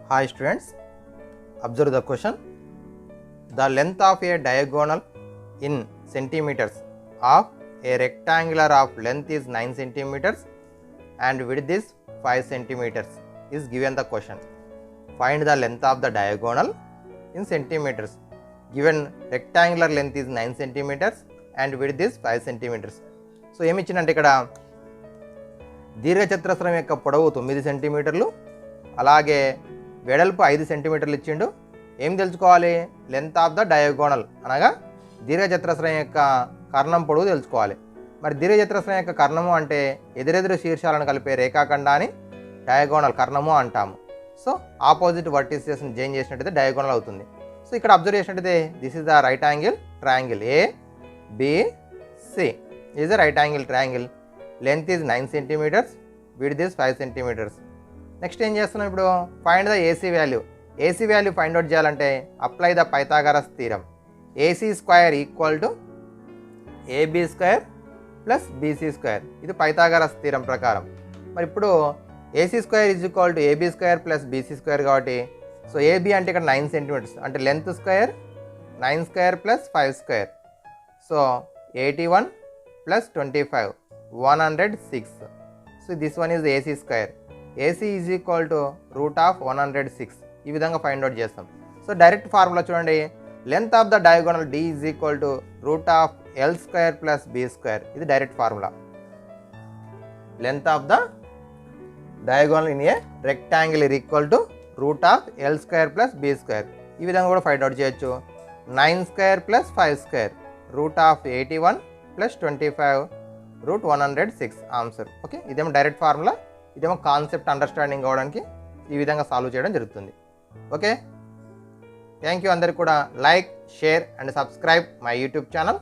Hi students, observe the question. The length of a diagonal in centimeters of a rectangular of length is 9 centimeters and width is 5 centimeters is given the question. Find the length of the diagonal in centimeters. Given rectangular length is 9 centimeters and width is 5 centimeters. So ఏమి ఇచ్చినంటే ఇక్కడ దీర్ఘచతురస్రం యొక్క పొడవు 9 సెంటీమీటర్లు అలాగే వెడల్పు 5 సెంటీమీటర్లు ఇచ్చిండు. ఏం తెలుసుకోవాలి? లెంత్ ఆఫ్ ద డయాగోనల్ అనగా దీర్ఘచతురస్రం యొక్క కర్ణం పొడవు తెలుసుకోవాలి. మరి దీర్ఘచతురస్రం యొక్క కర్ణము అంటే ఎదురెదురు శీర్షాలను కలిపే రేఖాఖండాన్ని డయాగోనల్ కర్ణము అంటాము. సో ఆపోజిట్ వర్టిసెస్ని జాయిన్ చేసినట్టయితే డయాగోనల్ అవుతుంది. సో ఇక్కడ అబ్జర్వ్ చేసినట్టయితే this is the right angle triangle ABC is a right angle triangle. Length is 9 centimeters, width is 5 centimeters. Next ఏం చేస్తున్నాం ఇప్పుడు? Find the AC value. AC value find out చేయాలంటే apply the Pythagoras theorem. AC square equal to AB square plus BC square. ఇది Pythagoras theorem ప్రకారం. మరి ఇప్పుడు AC square is equal to AB square plus BC square కాబట్టి so AB అంటే ఇక్కడ 9 centimetres అంటే length square 9 square plus 5 square. So 81 plus 25 106. So this one is AC square. AC is equal to root of 106. ఈ విధంగా find out చేస్తాం. So direct formula చూడండి, length of the diagonal D is equal to root of L square plus B square. ఇది direct formula. Length of the diagonal in a rectangle is equal to root of L square plus B square. ఈ విధంగా కూడా find out చేయొచ్చు. 9 square plus 5 square root of 81 plus 25 root 106 answer. Okay, ఇదేమో direct formula, ఇదేమో concept understanding అవ్వడానికి ఈ విధంగా solve చేయడం జరుగుతుంది. Okay, thank you. అందరికి కూడా like, share and subscribe my YouTube channel.